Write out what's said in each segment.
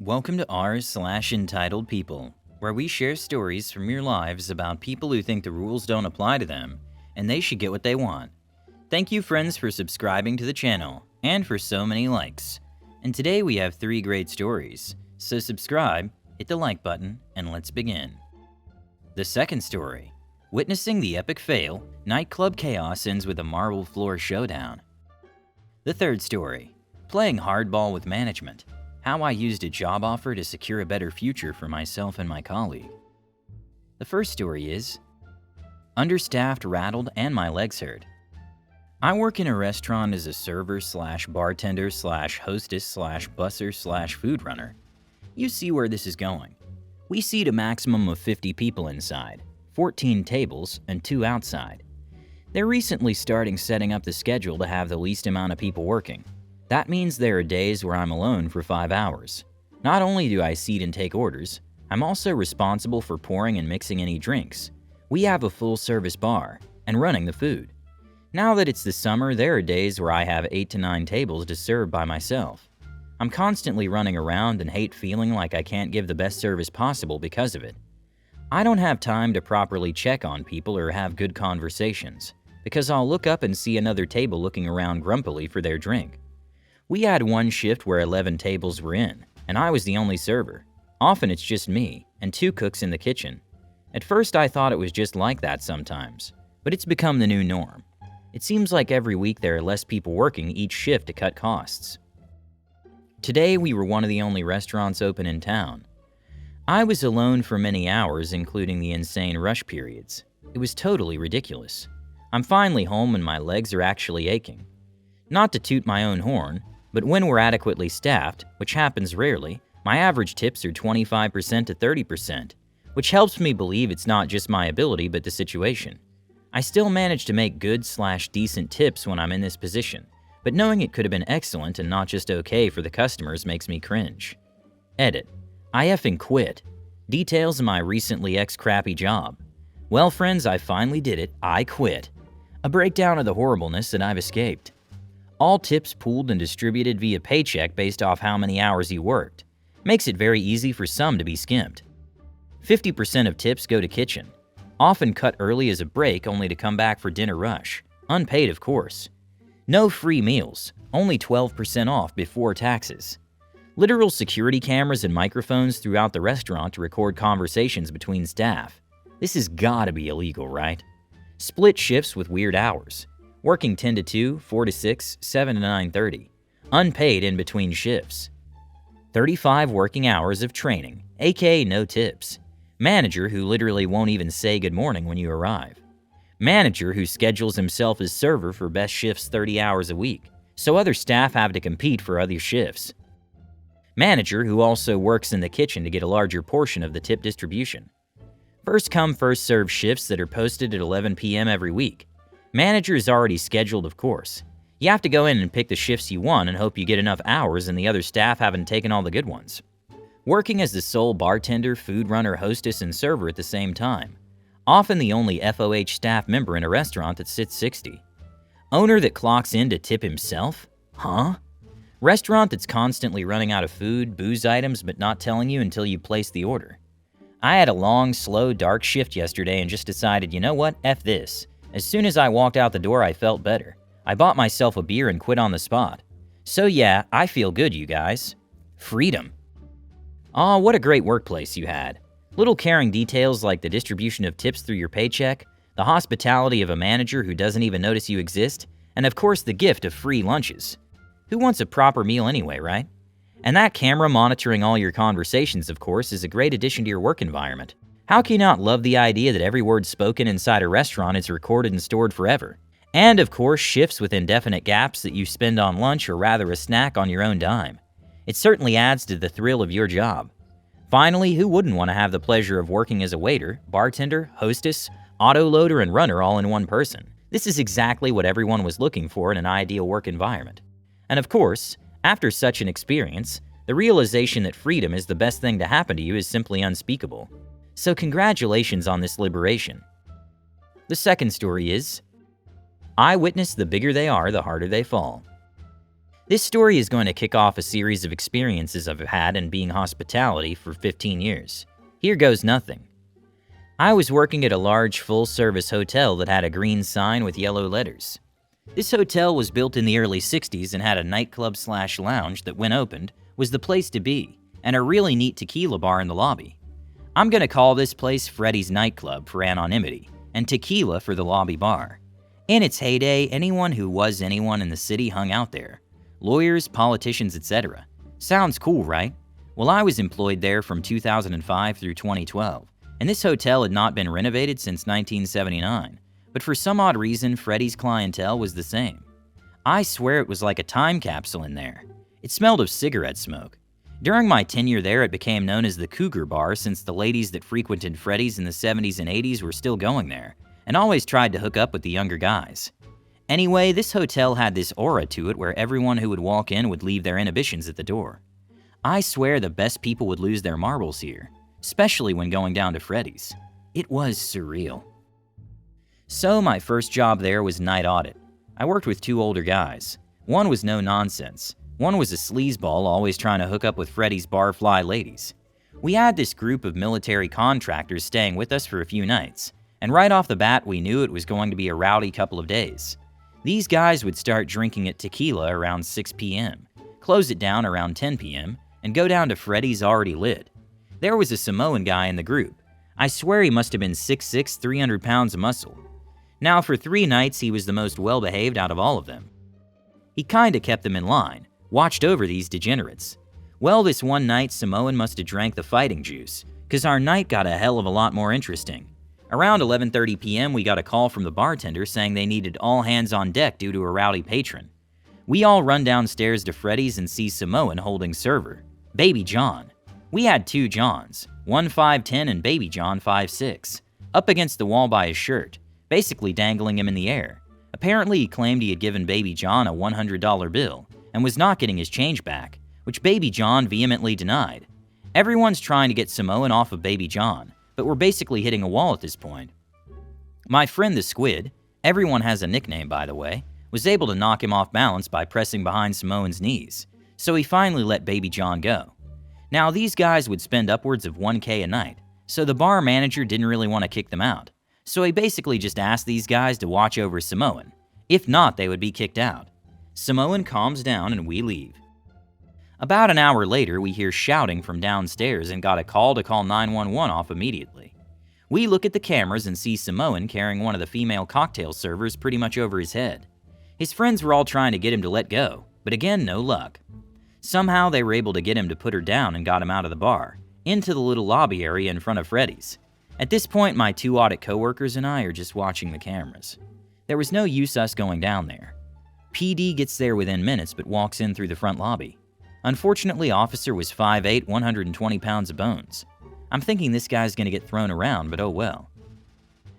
Welcome to r/entitled people, where we share stories from your lives about people who think the rules don't apply to them and they should get what they want. Thank you, friends, for subscribing to the channel and for so many likes. And today we have 3 great stories, so subscribe, hit the like button, and let's begin. The second story: witnessing the epic fail, nightclub chaos ends with a marble floor showdown. The third story: playing hardball with management, how I used a job offer to secure a better future for myself and my colleague. The first story is understaffed, rattled, and my legs hurt. I work in a restaurant as a server slash bartender slash hostess slash busser slash food runner. You see where this is going. We seat a maximum of 50 people inside, 14 tables, and 2 outside. They're recently starting setting up the schedule to have the least amount of people working. That means there are days where I'm alone for 5 hours. Not only do I seat and take orders, I'm also responsible for pouring and mixing any drinks. We have a full-service bar and running the food. Now that it's the summer, there are days where I have 8 to 9 tables to serve by myself. I'm constantly running around and hate feeling like I can't give the best service possible because of it. I don't have time to properly check on people or have good conversations, because I'll look up and see another table looking around grumpily for their drink. We had one shift where 11 tables were in, and I was the only server. Often it's just me and 2 cooks in the kitchen. At first I thought it was just like that sometimes, but it's become the new norm. It seems like every week there are less people working each shift to cut costs. Today we were one of the only restaurants open in town. I was alone for many hours, including the insane rush periods. It was totally ridiculous. I'm finally home and my legs are actually aching. Not to toot my own horn, but when we're adequately staffed, which happens rarely, my average tips are 25% to 30%, which helps me believe it's not just my ability but the situation. I still manage to make good/decent tips when I'm in this position, but knowing it could have been excellent and not just okay for the customers makes me cringe. Edit: I effing quit. Details of my recently crappy job. Well, friends, I finally did it. I quit. A breakdown of the horribleness that I've escaped. All tips pooled and distributed via paycheck based off how many hours you worked. Makes it very easy for some to be skimped. 50% of tips go to kitchen. Often cut early as a break only to come back for dinner rush. Unpaid, of course. No free meals, only 12% off before taxes. Literal security cameras and microphones throughout the restaurant to record conversations between staff. This has gotta be illegal, right? Split shifts with weird hours. Working 10 to 2, 4 to 6, 7 to 9:30. Unpaid in between shifts. 35 working hours of training, aka no tips. Manager who literally won't even say good morning when you arrive. Manager who schedules himself as server for best shifts 30 hours a week, so other staff have to compete for other shifts. Manager who also works in the kitchen to get a larger portion of the tip distribution. First come, first serve shifts that are posted at 11 p.m. every week. Manager is already scheduled, of course. You have to go in and pick the shifts you want and hope you get enough hours and the other staff haven't taken all the good ones. Working as the sole bartender, food runner, hostess, and server at the same time. Often the only FOH staff member in a restaurant that sits 60. Owner that clocks in to tip himself? Huh? Restaurant that's constantly running out of food, booze items, but not telling you until you place the order. I had a long, slow, dark shift yesterday and just decided, you know what, F this. As soon as I walked out the door, I felt better. I bought myself a beer and quit on the spot. So yeah, I feel good, you guys. Freedom. Aw, what a great workplace you had. Little caring details like the distribution of tips through your paycheck, the hospitality of a manager who doesn't even notice you exist, and of course the gift of free lunches. Who wants a proper meal anyway, right? And that camera monitoring all your conversations, of course, is a great addition to your work environment. How can you not love the idea that every word spoken inside a restaurant is recorded and stored forever? And of course, shifts with indefinite gaps that you spend on lunch or rather a snack on your own dime. It certainly adds to the thrill of your job. Finally, who wouldn't want to have the pleasure of working as a waiter, bartender, hostess, auto-loader, and runner all in one person? This is exactly what everyone was looking for in an ideal work environment. And of course, after such an experience, the realization that freedom is the best thing to happen to you is simply unspeakable. So congratulations on this liberation. The second story is, I witnessed the bigger they are, the harder they fall. This story is going to kick off a series of experiences I've had in being hospitality for 15 years. Here goes nothing. I was working at a large full-service hotel that had a green sign with yellow letters. This hotel was built in the early 60s and had a nightclub/lounge that, when opened, was the place to be, and a really neat tequila bar in the lobby. I'm going to call this place Freddy's Nightclub for anonymity, and Tequila for the lobby bar. In its heyday, anyone who was anyone in the city hung out there. Lawyers, politicians, etc. Sounds cool, right? Well, I was employed there from 2005 through 2012, and this hotel had not been renovated since 1979, but for some odd reason, Freddy's clientele was the same. I swear it was like a time capsule in there. It smelled of cigarette smoke. During my tenure there, it became known as the Cougar Bar since the ladies that frequented Freddy's in the 70s and 80s were still going there, and always tried to hook up with the younger guys. Anyway, this hotel had this aura to it where everyone who would walk in would leave their inhibitions at the door. I swear the best people would lose their marbles here, especially when going down to Freddy's. It was surreal. So my first job there was night audit. I worked with two older guys. One was no nonsense. One was a sleazeball always trying to hook up with Freddy's barfly ladies. We had this group of military contractors staying with us for a few nights, and right off the bat we knew it was going to be a rowdy couple of days. These guys would start drinking at Tequila around 6 p.m., close it down around 10 p.m., and go down to Freddy's already lit. There was a Samoan guy in the group. I swear he must have been 6'6", 300 pounds of muscle. Now for 3 nights he was the most well-behaved out of all of them. He kinda kept them in line, watched over these degenerates. Well, this one night Samoan must have drank the fighting juice, cause our night got a hell of a lot more interesting. Around 11:30 p.m. we got a call from the bartender saying they needed all hands on deck due to a rowdy patron. We all run downstairs to Freddy's and see Samoan holding server, Baby John. We had 2 Johns, one 5'10" and Baby John 5'6", up against the wall by his shirt, basically dangling him in the air. Apparently he claimed he had given Baby John a $100 bill and was not getting his change back, which Baby John vehemently denied. Everyone's trying to get Samoan off of Baby John, but we're basically hitting a wall at this point. My friend the Squid, everyone has a nickname by the way, was able to knock him off balance by pressing behind Samoan's knees, so he finally let Baby John go. Now these guys would spend upwards of $1K a night, so the bar manager didn't really want to kick them out, so he basically just asked these guys to watch over Samoan. If not, they would be kicked out. Samoan calms down and we leave. About an hour later, we hear shouting from downstairs and got a call to call 911 off immediately. We look at the cameras and see Samoan carrying one of the female cocktail servers pretty much over his head. His friends were all trying to get him to let go, but again, no luck. Somehow they were able to get him to put her down and got him out of the bar, into the little lobby area in front of Freddy's. At this point, my 2 audit coworkers and I are just watching the cameras. There was no use us going down there. PD gets there within minutes but walks in through the front lobby. Unfortunately, officer was 5'8", 120 pounds of bones. I'm thinking this guy's gonna get thrown around, but oh well.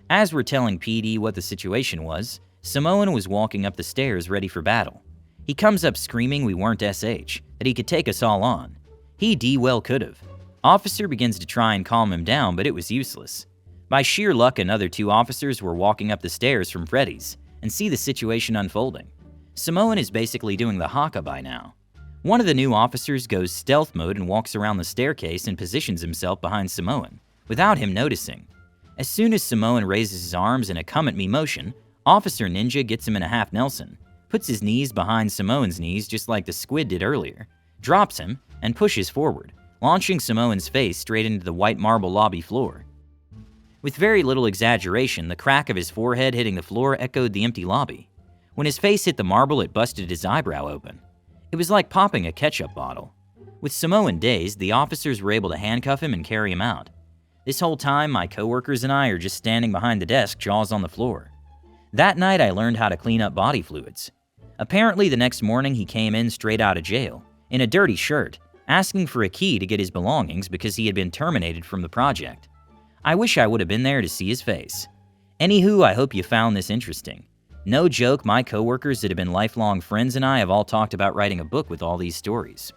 As we're telling PD what the situation was, Samoan was walking up the stairs ready for battle. He comes up screaming we weren't SH, that he could take us all on. He well could've. Officer begins to try and calm him down, but it was useless. By sheer luck, another 2 officers were walking up the stairs from Freddy's and see the situation unfolding. Samoan is basically doing the haka by now. One of the new officers goes stealth mode and walks around the staircase and positions himself behind Samoan, without him noticing. As soon as Samoan raises his arms in a come-at-me motion, Officer Ninja gets him in a half Nelson, puts his knees behind Samoan's knees just like the Squid did earlier, drops him, and pushes forward, launching Samoan's face straight into the white marble lobby floor. With very little exaggeration, the crack of his forehead hitting the floor echoed the empty lobby. When his face hit the marble, it busted his eyebrow open. It was like popping a ketchup bottle. With Samoan dazed, the officers were able to handcuff him and carry him out. This whole time, my coworkers and I are just standing behind the desk, jaws on the floor. That night, I learned how to clean up body fluids. Apparently, the next morning, he came in straight out of jail, in a dirty shirt, asking for a key to get his belongings because he had been terminated from the project. I wish I would have been there to see his face. Anywho, I hope you found this interesting. No joke, my coworkers that have been lifelong friends and I have all talked about writing a book with all these stories.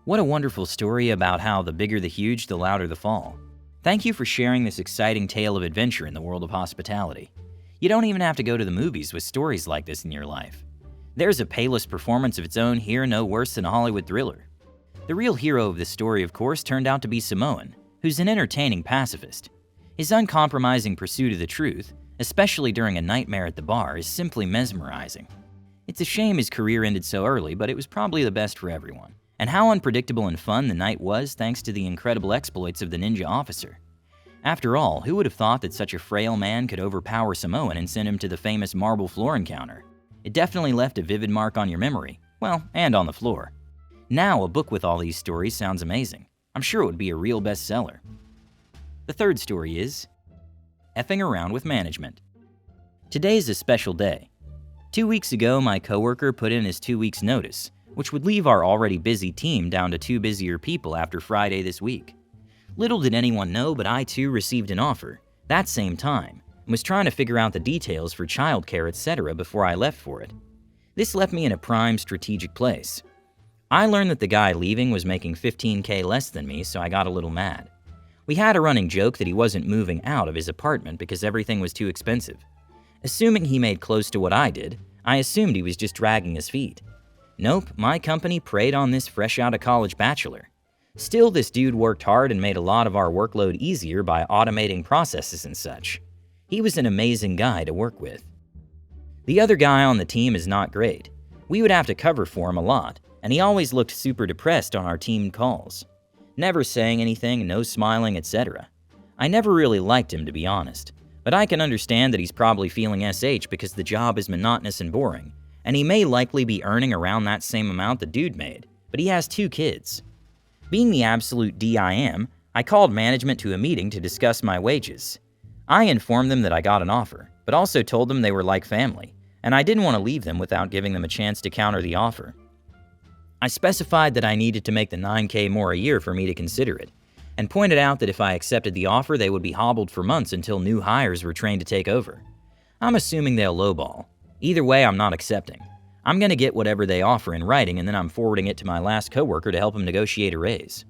What a wonderful story about how the bigger the huge, the louder the fall. Thank you for sharing this exciting tale of adventure in the world of hospitality. You don't even have to go to the movies with stories like this in your life. There's a payless performance of its own here, no worse than a Hollywood thriller. The real hero of this story, of course, turned out to be Samoan, who's an entertaining pacifist. His uncompromising pursuit of the truth, especially during a nightmare at the bar, is simply mesmerizing. It's a shame his career ended so early, but it was probably the best for everyone. And how unpredictable and fun the night was thanks to the incredible exploits of the ninja officer. After all, who would have thought that such a frail man could overpower Samoan and send him to the famous marble floor encounter? It definitely left a vivid mark on your memory, well, and on the floor. Now, a book with all these stories sounds amazing. I'm sure it would be a real bestseller. The third story is effing around with management. Today's a special day. 2 weeks ago, my coworker put in his 2 weeks notice, which would leave our already busy team down to 2 busier people after Friday this week. Little did anyone know, but I too received an offer, that same time, and was trying to figure out the details for childcare, etc. before I left for it. This left me in a prime strategic place. I learned that the guy leaving was making $15K less than me, so I got a little mad. We had a running joke that he wasn't moving out of his apartment because everything was too expensive. Assuming he made close to what I did, I assumed he was just dragging his feet. Nope, my company preyed on this fresh out of college bachelor. Still, this dude worked hard and made a lot of our workload easier by automating processes and such. He was an amazing guy to work with. The other guy on the team is not great. We would have to cover for him a lot, and he always looked super depressed on our team calls. Never saying anything, no smiling, etc. I never really liked him, to be honest, but I can understand that he's probably feeling SH because the job is monotonous and boring, and he may likely be earning around that same amount the dude made, but he has 2 kids. Being the absolute D I am, I called management to a meeting to discuss my wages. I informed them that I got an offer, but also told them they were like family, and I didn't want to leave them without giving them a chance to counter the offer. I specified that I needed to make the $9K more a year for me to consider it, and pointed out that if I accepted the offer, they would be hobbled for months until new hires were trained to take over. I'm assuming they'll lowball. Either way, I'm not accepting. I'm going to get whatever they offer in writing, and then I'm forwarding it to my last coworker to help him negotiate a raise.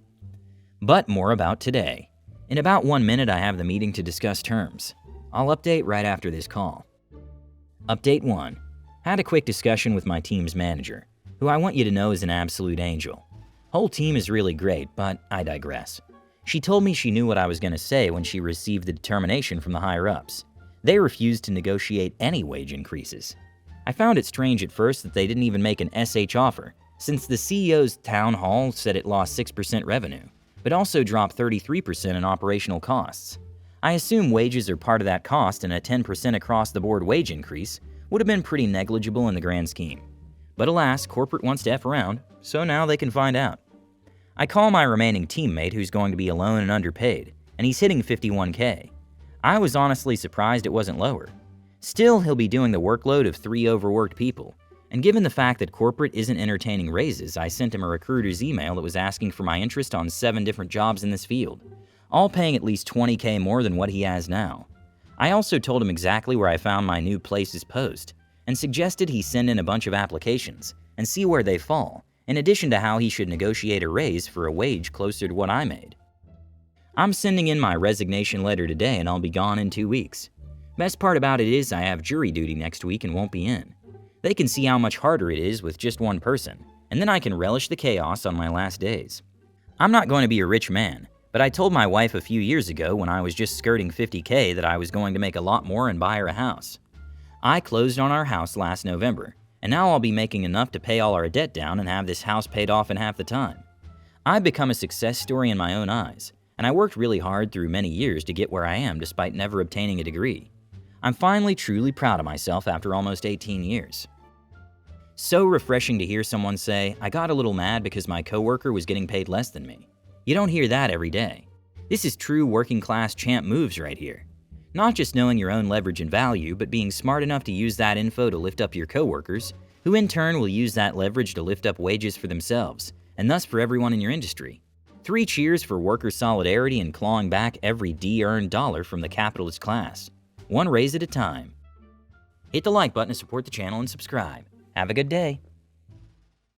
But more about today. In about 1 minute, I have the meeting to discuss terms. I'll update right after this call. Update 1. Had a quick discussion with my team's manager, who I want you to know is an absolute angel. Whole team is really great, but I digress. She told me she knew what I was going to say when she received the determination from the higher-ups. They refused to negotiate any wage increases. I found it strange at first that they didn't even make an SH offer, since the CEO's town hall said it lost 6% revenue, but also dropped 33% in operational costs. I assume wages are part of that cost, and a 10% across-the-board wage increase would have been pretty negligible in the grand scheme. But alas, corporate wants to F around, so now they can find out. I call my remaining teammate who's going to be alone and underpaid, and he's hitting 51K. I was honestly surprised it wasn't lower. Still, he'll be doing the workload of 3 overworked people, and given the fact that corporate isn't entertaining raises, I sent him a recruiter's email that was asking for my interest on 7 different jobs in this field, all paying at least 20K more than what he has now. I also told him exactly where I found my new place's post, and suggested he send in a bunch of applications and see where they fall, in addition to how he should negotiate a raise for a wage closer to what I made. I'm sending in my resignation letter today, and I'll be gone in 2 weeks. Best part about it is I have jury duty next week and won't be in. They can see how much harder it is with just one person, and then I can relish the chaos on my last days. I'm not going to be a rich man, but I told my wife a few years ago when I was just skirting 50K that I was going to make a lot more and buy her a house. I closed on our house last November, and now I'll be making enough to pay all our debt down and have this house paid off in half the time. I've become a success story in my own eyes, and I worked really hard through many years to get where I am despite never obtaining a degree. I'm finally truly proud of myself after almost 18 years. So refreshing to hear someone say, I got a little mad because my coworker was getting paid less than me. You don't hear that every day. This is true working class champ moves right here. Not just knowing your own leverage and value, but being smart enough to use that info to lift up your coworkers, who in turn will use that leverage to lift up wages for themselves, and thus for everyone in your industry. 3 cheers for worker solidarity and clawing back every D-earned dollar from the capitalist class. 1 raise at a time. Hit the like button to support the channel and subscribe. Have a good day.